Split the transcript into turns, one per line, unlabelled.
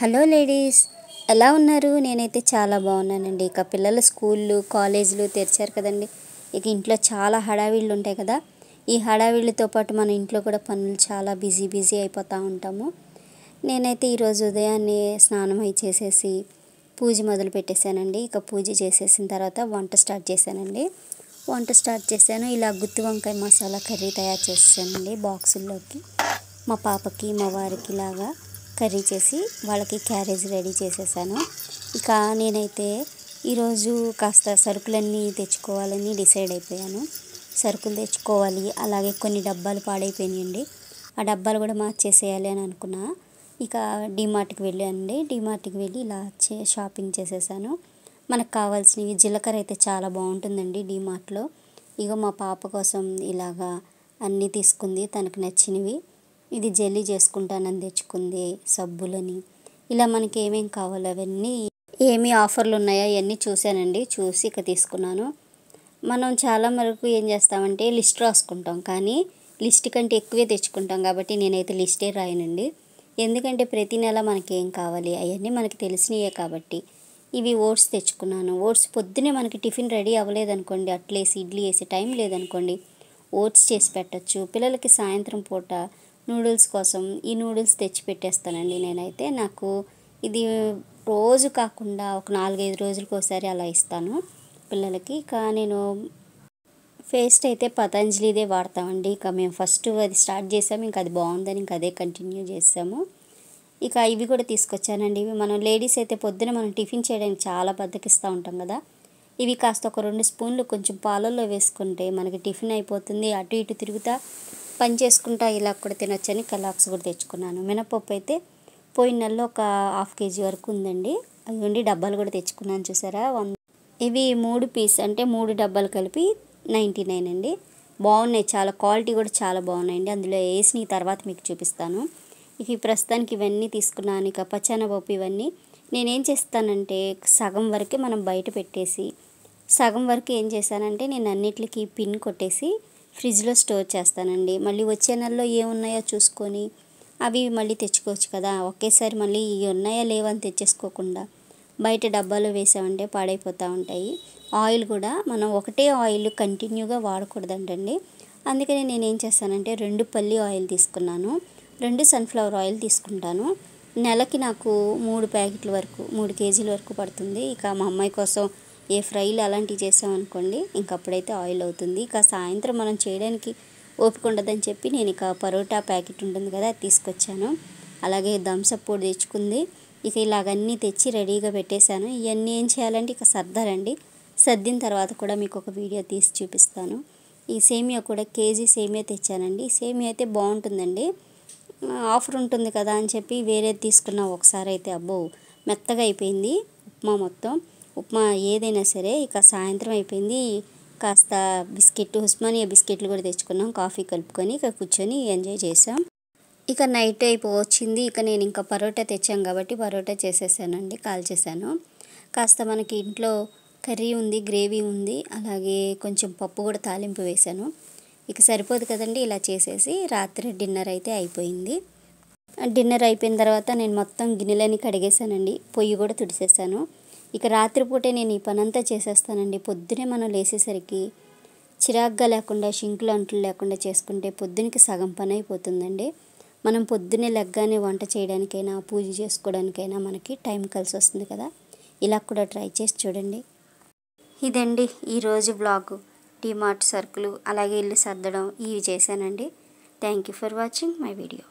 Hello ladies, ఎలా ఉన్నారు? నేనైతే చాలా బాగున్నానండి. ఇక పిల్లల స్కూళ్ళు కాలేజీలు తెరిచారు కదండి. ఇక ఇంట్లో చాలా హడావిళ్ళు ఉంటాయి కదా. ఈ హడావిళ్ళతో పాటు మన ఇంట్లో కూడా పనులు చాలా బిజీ అయిపోతూ ఉంటాము. నేనైతే ఈరోజు ఉదయాన్నే స్నానం అయి చేసేసి పూజ మొదలు పెట్టేశానండి. ఇక పూజ చేసేసిన తర్వాత వంట స్టార్ట్ చేశాను. ఇలా గుత్తి వంకాయ మసాలా కర్రీ తయారు చేసానండి బాక్సుల్లోకి. మా పాపకి మా వారికి లాగా కర్రీ చేసి వాళ్ళకి క్యారేజ్ రెడీ చేసేసాను. ఇక నేనైతే ఈరోజు కాస్త సరుకులన్నీ తెచ్చుకోవాలని డిసైడ్ అయిపోయాను. సరుకులు తెచ్చుకోవాలి, అలాగే కొన్ని డబ్బాలు పాడైపోయినాయండి. ఆ డబ్బాలు కూడా మార్చేసేయాలి అని అనుకున్నా. ఇక డీమార్ట్కి వెళ్ళానండి. డీమార్ట్కి వెళ్ళి ఇలా షాపింగ్ చేసేసాను. మనకు కావాల్సినవి జీలకర్ర అయితే చాలా బాగుంటుందండి డీమార్ట్లో. ఇక మా పాప కోసం ఇలాగా అన్నీ తీసుకుంది, తనకు నచ్చినవి. ఇది జెల్లీ చేసుకుంటానని తెచ్చుకుంది, సబ్బులని. ఇలా మనకి ఏమేమి కావాలో అవన్నీ ఏమి ఆఫర్లు ఉన్నాయో అవన్నీ చూశానండి. చూసి ఇక తీసుకున్నాను. మనం చాలా వరకు ఏం చేస్తామంటే లిస్ట్ రాసుకుంటాం, కానీ లిస్ట్ కంటే ఎక్కువే తెచ్చుకుంటాం. కాబట్టి నేనైతే లిస్టే రాయనండి. ఎందుకంటే ప్రతి నెల మనకి ఏం కావాలి అవన్నీ మనకి తెలిసినవే కాబట్టి. ఇవి ఓట్స్ తెచ్చుకున్నాను. ఓట్స్ పొద్దునే మనకి టిఫిన్ రెడీ అవ్వలేదనుకోండి, అట్లేసి ఇడ్లీ వేసి టైం లేదనుకోండి, ఓట్స్ చేసి పెట్టచ్చు. పిల్లలకి సాయంత్రం పూట నూడిల్స్ కోసం ఈ నూడిల్స్ తెచ్చి పెట్టేస్తానండి నేనైతే. నాకు ఇది రోజు కాకుండా ఒక 4-5 రోజులకు ఒకసారి అలా ఇస్తాను పిల్లలకి. ఇక నేను పేస్ట్ అయితే పతంజలిదే వాడతామండి. ఇక మేము ఫస్ట్ అది స్టార్ట్ చేసాము, ఇంకా అది బాగుందని ఇంకా అదే కంటిన్యూ చేసాము. ఇక ఇవి కూడా తీసుకొచ్చానండి. ఇవి మనం లేడీస్ అయితే పొద్దున మనం టిఫిన్ చేయడానికి చాలా బద్దకిస్తూ ఉంటాం కదా. ఇవి కాస్త ఒక 2 స్పూన్లు కొంచెం పాలల్లో వేసుకుంటే మనకి టిఫిన్ అయిపోతుంది. అటు ఇటు తిరుగుతా పని చేసుకుంటా ఇలా కూడా తినొచ్చని కలాక్స్ కూడా తెచ్చుకున్నాను. మినపప్పు అయితే పోయిన నెలలో ఒక 1/2 kg వరకు ఉందండి. అవి డబ్బాలు కూడా తెచ్చుకున్నాను, చూసారా. ఇవి 3 పీస్ అంటే 3 డబ్బాలు కలిపి 99 అండి. బాగున్నాయి, చాలా క్వాలిటీ కూడా చాలా బాగున్నాయండి. అందులో వేసిన తర్వాత మీకు చూపిస్తాను. ఇక ప్రస్తుతానికి ఇవన్నీ తీసుకున్నాను. ఇక పచ్చెనపప్పు ఇవన్నీ నేనేం చేస్తానంటే సగం వరకే మనం బయట పెట్టేసి, సగం వరకు ఏం చేశానంటే నేను అన్నిటికీ పిన్ కొట్టేసి ఫ్రిడ్జ్లో స్టోర్ చేస్తానండి. మళ్ళీ వచ్చే నెలలో ఏమున్నాయో చూసుకొని అవి మళ్ళీ తెచ్చుకోవచ్చు కదా. ఒకేసారి మళ్ళీ ఇవి ఉన్నాయా లేవా అని తెచ్చేసుకోకుండా బయట డబ్బాలో వేసామంటే పాడైపోతూ ఉంటాయి. ఆయిల్ కూడా మనం ఒకటే ఆయిల్ కంటిన్యూగా వాడకూడదంటండి. అందుకని నేను ఏం చేస్తానంటే 2 పల్లి ఆయిల్ తీసుకున్నాను, 2 సన్ఫ్లవర్ ఆయిల్ తీసుకుంటాను. నెలకి నాకు 3 ప్యాకెట్ల వరకు 3 kgల వరకు పడుతుంది. ఇక మా అమ్మాయి కోసం ఏ ఫ్రైలు అలాంటివి చేసామనుకోండి, ఇంకప్పుడైతే ఆయిల్ అవుతుంది. ఇక సాయంత్రం మనం చేయడానికి ఓపిక ఉండదని చెప్పి నేను ఇక పరోటా ప్యాకెట్ ఉంటుంది కదా, అది తీసుకొచ్చాను. అలాగే థమ్సప్ పొడి తెచ్చుకుంది. ఇక ఇలాగన్నీ తెచ్చి రెడీగా పెట్టేశాను. ఇవన్నీ ఏం చేయాలంటే ఇక సర్దాలండి. సర్దిన తర్వాత కూడా మీకు ఒక వీడియో తీసి చూపిస్తాను. ఈ సేమియా కూడా కేజీ సేమియా తెచ్చానండి. ఈ సేమియా అయితే బాగుంటుందండి. ఆఫర్ ఉంటుంది కదా అని చెప్పి వేరేది తీసుకున్నా. ఒకసారి అయితే అబ్బో మెత్తగా అయిపోయింది ఉప్మా మొత్తం. ఉప్మా ఏదైనా సరే. ఇక సాయంత్రం అయిపోయింది, కాస్త బిస్కెట్ ఉస్మానియా బిస్కెట్లు కూడా తెచ్చుకున్నాం, కాఫీ కలుపుకొని ఇక కూర్చొని ఎంజాయ్ చేసాం. ఇక నైట్ అయిపోవచ్చింది. ఇక నేను ఇంకా పరోటా తెచ్చాను కాబట్టి పరోటా చేసేసానండి, కాల్చేసాను. కాస్త మనకి ఇంట్లో కర్రీ ఉంది, గ్రేవీ ఉంది, అలాగే కొంచెం పప్పు కూడా తాలింపు వేశాను. ఇక సరిపోదు కదండి. ఇలా చేసేసి రాత్రి డిన్నర్ అయితే అయిపోయింది. డిన్నర్ అయిపోయిన తర్వాత నేను మొత్తం గిన్నెలని కడిగేసానండి, పొయ్యి కూడా తుడిసేసాను. ఇక రాత్రిపూటే నేను ఈ పనంతా చేసేస్తానండి. పొద్దునే మనం లేసేసరికి చిరాగ్గా లేకుండా షింకులు అంట్లు లేకుండా చేసుకుంటే పొద్దునకి సగం పని అయిపోతుందండి. మనం పొద్దున్నే లెగ్గానే వంట చేయడానికైనా పూజ చేసుకోవడానికైనా మనకి టైం కలిసి వస్తుంది కదా. ఇలా కూడా ట్రై చేసి చూడండి. ఇదండి ఈరోజు వ్లాగు. డీమార్ట్ సరుకులు అలాగే ఇల్లు సర్దడం ఇవి చేశానండి. Thank you for watching my video.